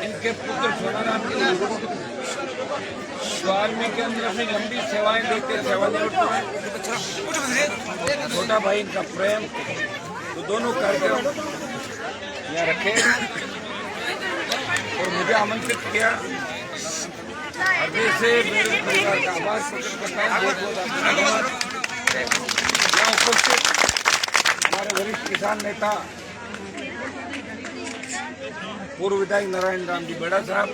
इनके पुत्र सोनाराम स्वामी के अंदर अपनी लंबी सेवाएं देते सेवानिवृत्त में छोटा भाई इनका प्रेम, तो दोनों कार्यक्रम यहाँ रखे और मुझे आमंत्रित किया। हृदय से मेरे परिवार का आभार प्रकट करता है। बहुत बहुत धन्यवाद। यहाँ उपस्थित हमारे वरिष्ठ किसान नेता पूर्व विधायक नारायण राम जी बेड़ा साहब,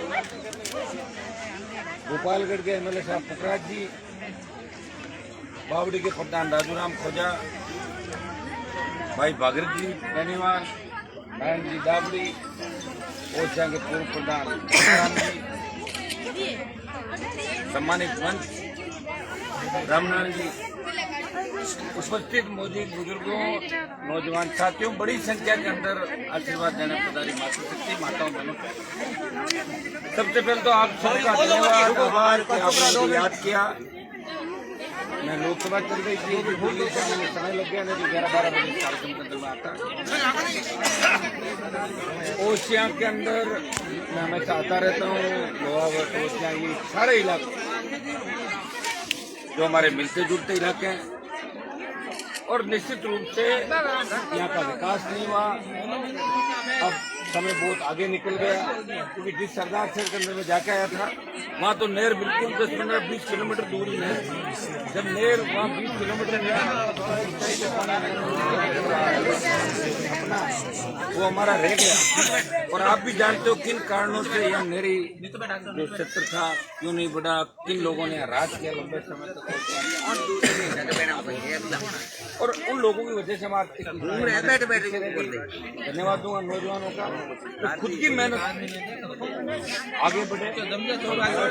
गोपालगढ़ के एमएलए साहब पुखराज जी, बावड़ी के प्रधान राजूराम खोजा, भाई भागीरथ जी बेनीवाल, नारायण जी दाबड़ी, ओछा के पूर्व प्रधान राम जी, सम्मानित मंच रामनारायण जी, उपस्थित मौजूद बुजुर्गों, नौजवान साथियों, बड़ी संख्या के अंदर आशीर्वाद देने पधारी मातृशक्ति माताओं बहनों। सबसे पहले तो आप सबका धन्यवाद, आभार कि आपने मुझे याद किया। मैं लोकसभा चल रही थी, दिल्ली से मैंने समय लग गया, नहीं तो 11-12 बजे कार्यक्रम के अंदर में आता। ओशिया के अंदर मैं हमेशा आता रहता हूँ। लोहावट, ओशिया, ये सारे इलाके जो हमारे मिलते जुलते इलाके हैं, और निश्चित रूप से यहाँ का विकास नहीं हुआ। अब समय बहुत आगे निकल गया, क्योंकि जिस सरदार शहर के अंदर में जाके आया था, वहाँ तो नहर बिल्कुल 10-15-20 किलोमीटर दूरी नहर। जब नहर वहाँ 20 किलोमीटर गया, वो हमारा रह गया। और आप भी जानते हो किन कारणों से यह नहरी जो क्षेत्र था क्यों नहीं बढ़ा, किन लोगों ने राज किया लंबे समय तक, और उन लोगों की वजह से हमारे धन्यवाद दूंगा नौजवानों का, तो खुद की मेहनत आगे बढ़े।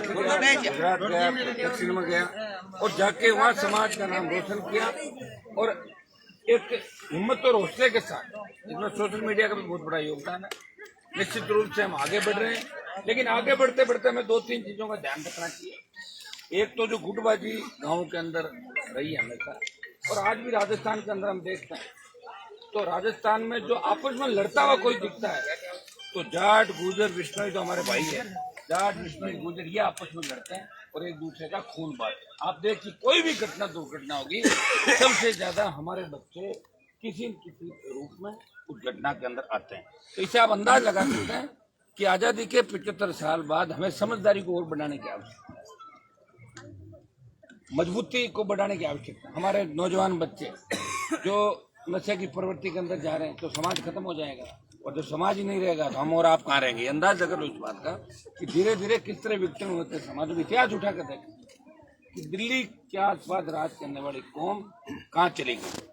गुजरात गया, दक्षिण में गया और जाके वहाँ समाज का नाम रोशन किया, और एक हिम्मत और हौसले के साथ, इसमें सोशल मीडिया का भी बहुत बड़ा योगदान है। निश्चित रूप से हम आगे बढ़ रहे हैं, लेकिन आगे बढ़ते बढ़ते हमें 2-3 चीजों का ध्यान रखना चाहिए। एक तो जो गुटबाजी गाँव के अंदर रही है हमेशा, और आज भी राजस्थान के अंदर हम देखते हैं, तो राजस्थान में जो आपस में लड़ता हुआ कोई दिखता है, तो जाट, गुर्जर, बिश्नोई जो हमारे भाई है, जाट, बिश्नोई, गुर्जर, ये आपस में लड़ते हैं और एक दूसरे का खून बांटते हैं। आप देखिए कोई भी घटना दुर्घटना होगी, सबसे ज्यादा हमारे बच्चे किसी न किसी रूप में उस घटना के अंदर आते हैं। तो इसे आप अंदाज लगा सकते हैं कि आजादी के 75 साल बाद हमें समझदारी को और बढ़ाने की आवश्यकता है, मजबूती को बढ़ाने की आवश्यकता है। हमारे नौजवान बच्चे जो नशे की प्रवृत्ति के अंदर जा रहे हैं, तो समाज खत्म हो जाएगा, और जब समाज ही नहीं रहेगा तो हम और आप कहाँ रहेंगे। अंदाज अगर लो इस बात का कि धीरे धीरे किस तरह विघटन होते समाज में। इतिहास उठा कर देखें कि दिल्ली के आसपास राज करने वाली कौम कहाँ चली गई।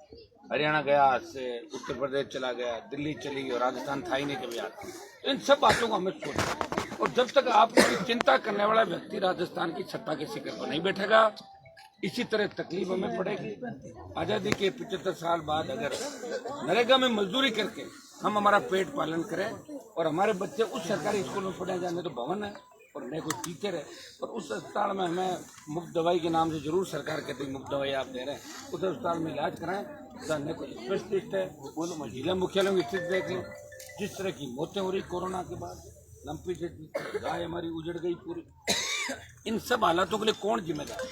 हरियाणा गया, से उत्तर प्रदेश चला गया, दिल्ली चली गई, और राजस्थान था ही नहीं कभी आता। तो इन सब बातों को हमें सोचना, और जब तक आपको चिंता करने वाला व्यक्ति राजस्थान की सत्ता के शिखर पर नहीं बैठेगा, इसी तरह तकलीफ हमें पड़ेगी। आज़ादी के 75 साल बाद अगर नरेगा में मजदूरी करके हम हमारा पेट पालन करें, और हमारे बच्चे उस सरकारी स्कूल में पढ़े जाने, तो भवन है और नए कुछ टीचर है, और उस अस्पताल में हमें मुफ्त दवाई के नाम से जरूर सरकार कहती है मुफ्त दवाई आप दे रहे हैं, उस अस्पताल में इलाज कराएं। न कोई स्पेशलिस्ट है, बोलो जिला मुख्यालयों की स्थिति देख लें, जिस तरह की मौतें हो रही कोरोना के बाद, लंपी से गाय हमारी उजड़ गई पूरी। इन सब हालातों के लिए कौन जिम्मेदार है?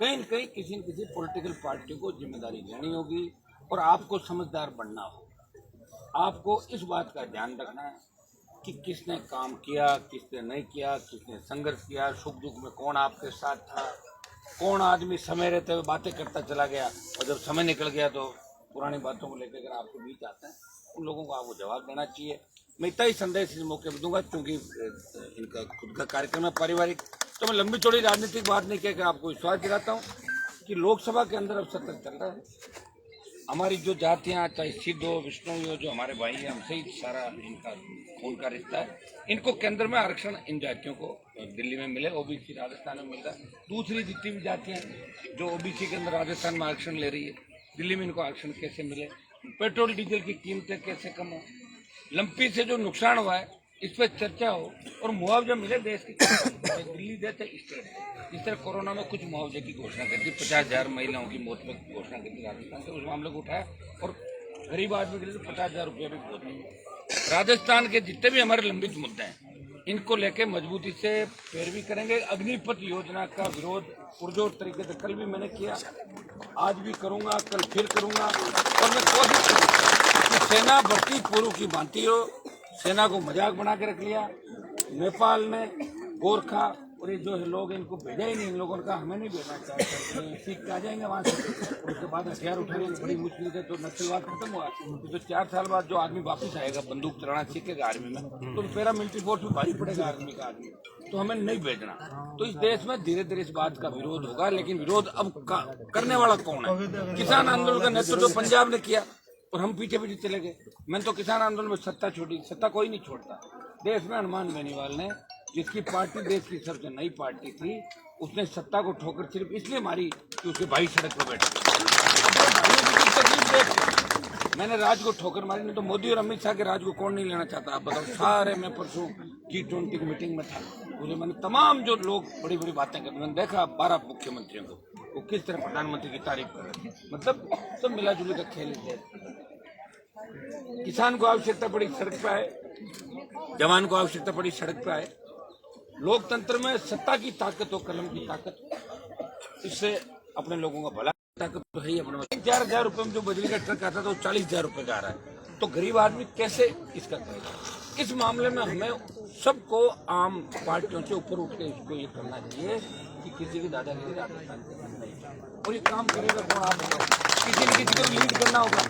कहीं न कहीं किसी न किसी पॉलिटिकल पार्टी को जिम्मेदारी लेनी होगी, और आपको समझदार बनना होगा। आपको इस बात का ध्यान रखना है कि किसने काम किया, किसने नहीं किया, किसने संघर्ष किया, सुख दुख में कौन आपके साथ था, कौन आदमी समय रहते हुए बातें करता चला गया, और जब समय निकल गया तो पुरानी बातों को लेकर अगर आपके बीच आते हैं, उन लोगों को आपको जवाब देना चाहिए। मैं इतना ही संदेश इस मौके पर दूंगा, क्योंकि इनका खुद का कार्यक्रम है पारिवारिक, तो मैं लंबी चौड़ी राजनीतिक बात नहीं कहकर आपको विश्वास दिलाता हूँ कि लोकसभा के अंदर अब सत्र चल रहा है। हमारी जो जातियाँ, चाहे सिद्ध हो, विष्णु हो, जो हमारे भाई हैं, हमसे ही सारा इनका खून का रिश्ता है। इनको केंद्र में आरक्षण इन जातियों को दिल्ली में मिले, ओबीसी राजस्थान में मिल रहा है। दूसरी जितनी भी जातियाँ जो ओबीसी के अंदर राजस्थान में आरक्षण ले रही है, दिल्ली में इनको आरक्षण कैसे मिले, पेट्रोल डीजल की कीमतें कैसे कम हो, लंपी से जो नुकसान हुआ है इस पर चर्चा हो, और मुआवजा मिले देश की। दिल्ली देते स्टेट, इस तरह कोरोना में कुछ मुआवजे की घोषणा करती, 50,000 महिलाओं की मौत पर घोषणा करती राजस्थान से, उस मामले को उठाया और गरीब आदमी के लिए तो 50,000 रुपये भी बहुत नहीं। राजस्थान के जितने भी हमारे लंबित मुद्दे हैं, इनको लेके मजबूती से पैरवी करेंगे। अग्निपथ योजना का विरोध पुरजोर तरीके से कल भी मैंने किया, आज भी करूंगा, कल फिर करूंगा। और मैं कोशिश करूंगा कि सेना भर्ती पूर्व की भांति हो। सेना को मजाक बना के रख लिया नेपाल ने, गोरखा और ये जो लोग इनको भेजा ही नहीं, इन लोगों का हमें नहीं भेजना चाहिए। सीख के आ जाएंगे वहाँ से, और उसके बाद हथियार उठाने में बड़ी मुश्किल है। तो नक्सलवाद खत्म हुआ तो 4 साल बाद जो आदमी वापस आएगा, बंदूक चलाना सीखेगा आर्मी में, तो पैरामिलिट्री फोर्स में भारी पड़ेगा आर्मी का आदमी। तो हमें नहीं भेजना। तो इस देश में धीरे धीरे इस बात का विरोध होगा, लेकिन विरोध अब करने वाला कौन है? किसान आंदोलन का नेतृत्व पंजाब ने किया और हम पीछे पीछे चले गए। मैंने तो किसान आंदोलन में सत्ता छोड़ी, सत्ता कोई नहीं छोड़ता। देश में हनुमान बेनीवाल ने, जिसकी पार्टी देश की सबसे नई पार्टी थी, उसने सत्ता को ठोकर सिर्फ इसलिए मारी कि उसके भाई सड़क पर बैठे। मैंने राज को ठोकर मारी, नहीं तो मोदी और अमित शाह के राज को कौन नहीं लेना चाहता? आप बताओ। सारे मैं परसों G20 की मीटिंग में था, मुझे मैंने तमाम जो लोग बड़ी बड़ी बातें करते, मैंने देखा 12 मुख्यमंत्रियों को, वो किस तरह प्रधानमंत्री की तारीफ कर रहे थे। मतलब सब मिला जुले का खेल थे। किसान को आवश्यकता पड़ी सड़क पे आए, जवान को आवश्यकता पड़ी सड़क पे आए। लोकतंत्र में सत्ता की ताकत हो, कलम की ताकत, इससे अपने लोगों का भला ताकत तो है ही। अपने 4,000 रुपये में जो बिजली का ट्रक आता था वो 40,000 रुपये का आ रहा है। तो गरीब आदमी कैसे इसका करेगा? इस मामले में हमें सबको आम पार्टियों से ऊपर उठ के इसको ये करना चाहिए कि किसी की दादागिरी राजस्थान के नहीं, और ये काम करेगा कौन? आप बताओ। किसी न किसी को लीड करना होगा।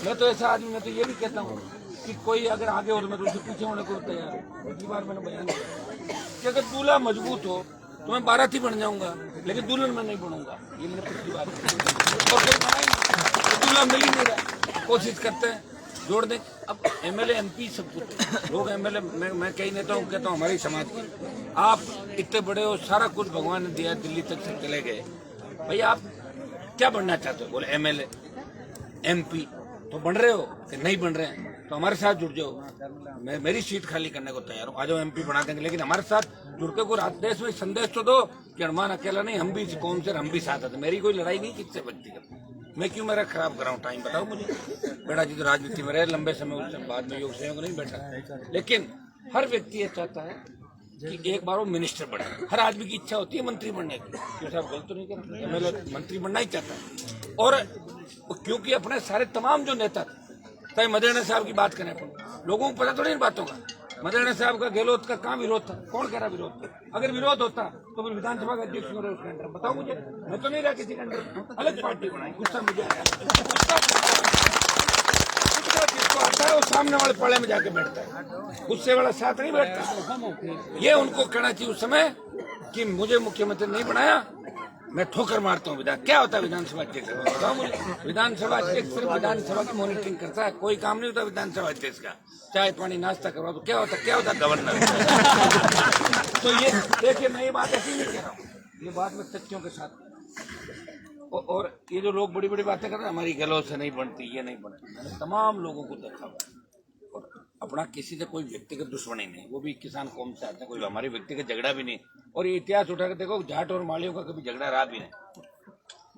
मैं तो ऐसा आदमी, मैं तो ये भी कहता हूँ कि कोई अगर आगे हो तो मैं तो उससे पीछे होने को तैयार हूँ। एक बार मैंने बयान किया कि अगर दूल्हा मजबूत हो तो मैं बाराती बन जाऊंगा, लेकिन दुल्हन में नहीं बनूंगा। ये मैंने पिछली बार और कोई बना ही नहीं, तो दूल्हा मिल ही नहीं रहा। कोशिश करते हैं जोड़ दें। अब MLA MP सब कुछ लोग MLA, मैं कई नेताओं को कहता हूँ हमारी समाज की, आप इतने बड़े हो, सारा कुछ भगवान ने दिया, दिल्ली तक से चले गए, भाई आप क्या बनना चाहते हो? बोले MLA MP तो बन रहे हो कि नहीं बन रहे हैं, तो हमारे साथ जुड़ जाओ। मैं मेरी सीट खाली करने को तैयार हूँ, आ जाओ, MP बना देंगे, लेकिन हमारे साथ जुड़ के कोई देश में संदेश तो दो कि हनुमान अकेला नहीं, हम भी इस कौम से, हम भी साथ आते। मेरी कोई लड़ाई नहीं किससे बनती है, मैं क्यों मेरा खराब कराऊं टाइम? बताओ मुझे। बेटा जी तो राजनीति में रहे लंबे समय, उससे बाद में योग सहयोग नहीं बैठा। लेकिन हर व्यक्ति ये चाहता है कि एक बार वो मिनिस्टर बने। हर आदमी की इच्छा होती है मंत्री बनने की। क्यों साहब गलत तो नहीं कर रहे? MLA मंत्री बनना ही चाहता है। और क्योंकि अपने सारे तमाम जो नेता, चाहे मदेरणा साहब की बात करें, अपन लोगों को पता थोड़ी इन बातों का। मदेरणा साहब का गहलोत का कहाँ विरोध था? कौन कह रहा विरोध था? अगर विरोध होता तो फिर विधानसभा का अध्यक्ष हो रहे उसके अंदर, बताओ मुझे। मैं तो नहीं रहा किसी के अंदर, अलग पार्टी बनाई। गुस्सा मुझे आया, जिसको आता है वो सामने वाले पाले में जाके बैठता है, गुस्से वाला साथ नहीं बैठता। ये उनको कहना चाहिए उस समय कि मुझे मुख्यमंत्री नहीं बनाया, मैं ठोकर मारता हूँ। क्या होता है विधानसभा अध्यक्ष? बताओ मुझे। विधानसभा अध्यक्ष सिर्फ विधानसभा की मॉनिटरिंग करता है, कोई काम नहीं होता विधानसभा अध्यक्ष का। चाय पानी नाश्ता करवा तो क्या होता गवर्नर। तो ये देखिए, मैं ये बात ऐसी नहीं कह रहा हूँ, ये बात मैं तथ्यों के साथ। और ये जो लोग बड़ी बड़ी बातें कर रहे हैं, हमारी गलों से नहीं बनती, ये नहीं बनती, मैंने तमाम लोगों को देखा हुआ। और अपना किसी से कोई व्यक्तिगत दुश्मनी नहीं, वो भी किसान कौम से आते हैं, कोई हमारी व्यक्तिगत झगड़ा भी नहीं। और ये इतिहास उठा कर देखो, जाट और मालियों का कभी झगड़ा रहा भी नहीं।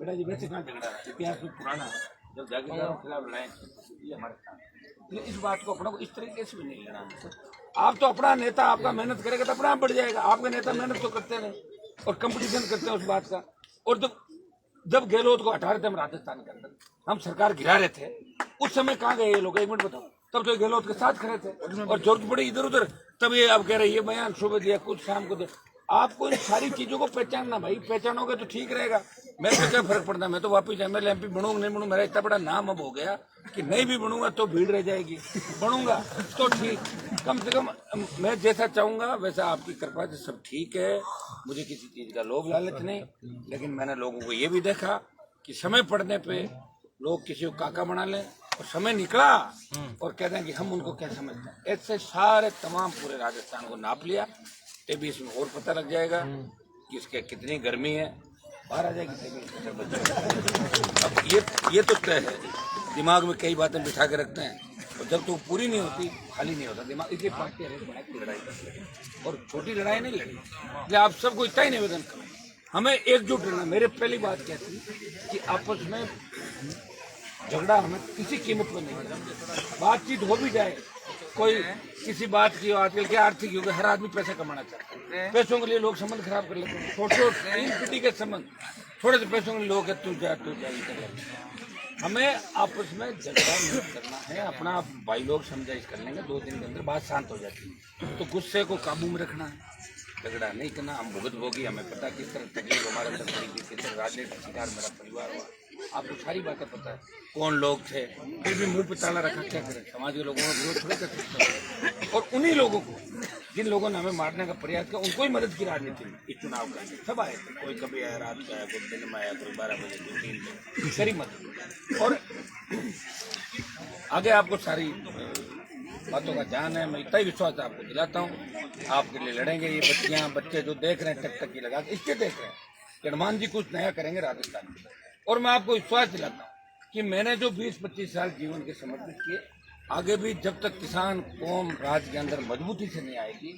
बेटा जी वैसे कहाँ झगड़ा रहा? इतिहास में पुराना है, जब जागीरदारों के खिलाफ लड़ाई, ये हमारे साथ। इस बात को अपना को इस तरीके से भी नहीं लेना। आप तो अपना नेता आपका मेहनत करेगा तो अपना आप बढ़ जाएगा। आपके नेता मेहनत तो करते नहीं और कंपटीशन करते हैं उस बात का। और जब गहलोत को हटा रहे थे हम राजस्थान के अंदर, हम सरकार गिरा रहे थे, उस समय कहाँ गए ये लोग? एक मिनट बताओ। तब तो गहलोत के साथ खड़े थे और जरूरत पड़ी इधर उधर, तब ये अब कह रहे ये बयान सुबह दिया, कुछ शाम को दिया। आपको इन सारी चीजों को पहचानना, भाई पहचानोगे तो ठीक रहेगा। मेरे को क्या फर्क पड़ता है? मैं तो वापिस MLA MP बनूंगा नहीं बनूंगा, मेरा इतना बड़ा नाम अब हो गया कि नहीं भी बनूंगा तो भीड़ रह जाएगी, बनूंगा तो ठीक। कम से कम मैं जैसा चाहूंगा वैसा आपकी कृपा से सब ठीक है। मुझे किसी चीज का लोभ लालच नहीं, लेकिन मैंने लोगों को ये भी देखा कि समय पड़ने पे लोग किसी को काका बना लें और समय निकला और कहते हैं कि हम उनको क्या समझते हैं। ऐसे सारे तमाम पूरे राजस्थान को नाप लिया, तभी इसमें और पता लग जाएगा कि इसके कितनी गर्मी है, बाहर आ जाएगी। अब ये तो तय है, दिमाग में कई बातें बिठा के रखते हैं और जब तो पूरी नहीं होती, खाली नहीं होता दिमाग। इसलिए पार्टी लड़ाई करती है और छोटी लड़ाई नहीं लड़ी। इसलिए आप सबको इतना ही निवेदन करें, हमें एकजुट रहना। मेरे पहली बात क्या थी कि आपस में झगड़ा हमें किसी कीमत पर नहीं करना। बातचीत हो भी जाए, कोई किसी बात की आजकल के आर्थिक युग, हर आदमी पैसा कमाना चाहता है, पैसों के लिए लोग संबंध खराब कर लेते हैं, छोटे तीन पीढ़ी के संबंध, थोड़े से पैसों के लिए लोग तू जा कर लेते हैं। हमें आपस में झगड़ा नहीं करना है, अपना भाई लोग समझाइश कर लेंगे, 2 दिन के अंदर बात शांत हो जाती है। तो गुस्से को काबू में रखना है, झगड़ा नहीं करना। हम भुगत भोगी, हमें पता किस तरह तकलीफ हमारे अंदर पड़ी, किस तरह राजनीतिक शिकार मेरा परिवार हुआ, आपको सारी बातें पता है, कौन लोग थे, फिर भी मुंह पे ताला रखा, क्या करें। समाज के लोगों का विरोध थोड़ा कर सकते हैं, और उन्हीं लोगों को जिन लोगों ने हमें मारने का प्रयास किया, उनको ही मदद की राजनीति में इस चुनाव का सब आए थे। कोई कभी आया रात का आया, कोई दिन में आया, कोई 12 बजे, कोई 3 बजे, सारी मदद। और आगे आपको सारी बातों का ध्यान है, मैं इतना ही विश्वास आपको दिलाता हूँ, आपके लिए लड़ेंगे। ये बच्चियाँ बच्चे जो देख रहे हैं टकटकी लगा के, इसके देख रहे हैं कि हनुमान जी कुछ नया करेंगे राजस्थान में। और मैं आपको विश्वास दिलाता हूँ कि मैंने जो 20-25 साल जीवन के समर्पित किए, आगे भी जब तक किसान कौम राज्य के अंदर मजबूती से नहीं आएगी,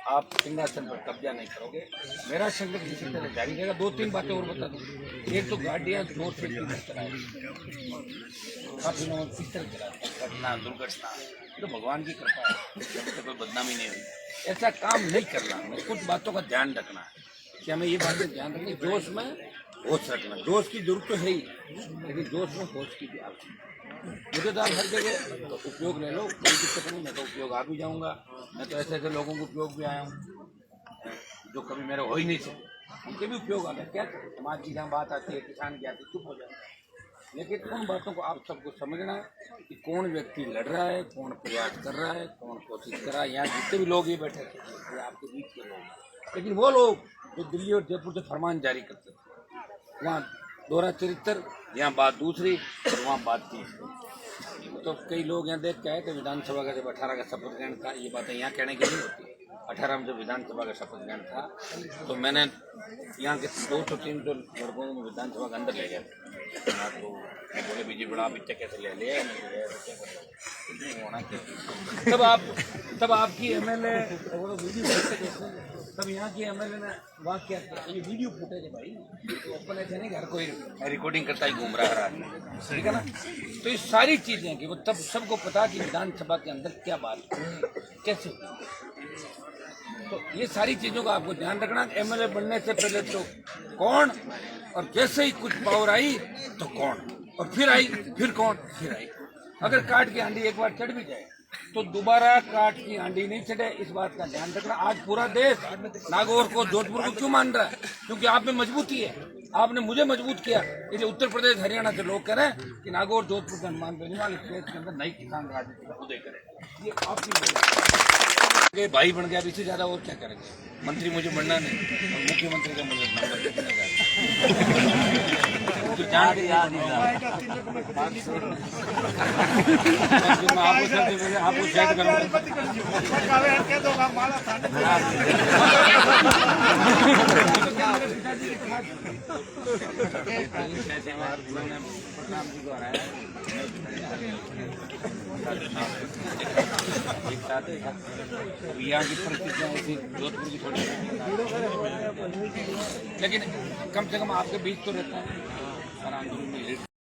आप सिंहासन पर कब्जा नहीं करोगे। मेरा संघर्ष इसी तरह जारी रहेगा। 2-3 बातें और बता दूँ। एक तो गाड़ियाँ जोर से चलाए, काफी लोगों किस तरह चलाते, घटना दुर्घटना, तो भगवान की कृपा है, जब तक कोई बदनामी नहीं हुई। ऐसा काम नहीं करना, हमें कुछ बातों का ध्यान रखना है कि हमें ये बातें ध्यान रखनी, जोश में होश रखना। जोश की जरूरत तो है ही, लेकिन जोश में होश की भी आवश्यकता। मुझे तो आप हर जगह तो उपयोग ले लो, कोई दिक्कत नहीं, मैं तो उपयोग आ भी जाऊँगा। मैं तो ऐसे ऐसे लोगों को उपयोग भी आया हूँ जो कभी मेरे हो ही नहीं सकते, उनके भी उपयोग आता है। क्या समाज की जहाँ बात आती है, किसान की आती है, चुप हो जाता है। लेकिन उन बातों को आप सबको समझना है कि कौन व्यक्ति लड़ रहा है, कौन प्रयास कर रहा है, कौन कोशिश कर रहा है। यहाँ जितने भी लोग ये बैठे थे, ये आपके बीच के लोग, लेकिन वो लोग जो दिल्ली और जयपुर से फरमान जारी करते थे, वहाँ दोहरा चरित्र, यहाँ बात दूसरी और वहाँ बात तीसरी। तो कई लोग यहाँ देख के आए थे, विधानसभा का जब 18 का शपथ ग्रहण था, ये बातें यहाँ कहने की नहीं होती। 18 में जब विधानसभा का शपथ ग्रहण था, तो मैंने यहाँ के 200-300 लड़कों को विधानसभा के अंदर ले गया था। तो बोले बीजेपी बड़ा पिक्चर कैसे ले लिया, होना क्या। तब आपकी एमएलए वीडियो, तब यहाँ की एमएलए ने वहाँ क्या किया, ये वीडियो फुटेज है भाई, तो अपन ऐसे नहीं घर कोई रिकॉर्डिंग करता ही घूम रहा है, ठीक है ना। तो ये सारी चीजें कि वो तब सबको पता कि विधानसभा के अंदर क्या बात कैसे, तो ये सारी चीजों का आपको ध्यान रखना। एमएलए बनने से पहले तो कौन, और जैसे ही कुछ पावर आई तो कौन, और फिर आई, फिर कौन, फिर आई। अगर काट की हांडी एक बार चढ़ भी जाए तो दोबारा काट की हांडी नहीं चढ़े, इस बात का ध्यान रखना। आज पूरा देश नागौर को, जोधपुर को क्यों मान रहा है? क्योंकि आप में मजबूती है, आपने मुझे मजबूत किया। इसलिए उत्तर प्रदेश हरियाणा के लोग कह रहे हैं कि नागौर जोधपुर का हनुमान बेनीवाल इस देश के अंदर नई किसान राजनीति का उदय करे। ये आपकी भाई बन गया, इससे ज्यादा और क्या करेंगे। मंत्री मुझे बनना नहीं, और मुख्यमंत्री का मुझे तो जान के आपको सेट करूँगा। यहाँ की परिस्थितियाँ ऐसी, जोधपुर की थोड़ी, लेकिन कम से कम आपके बीच तो रहता है और आंदोलन में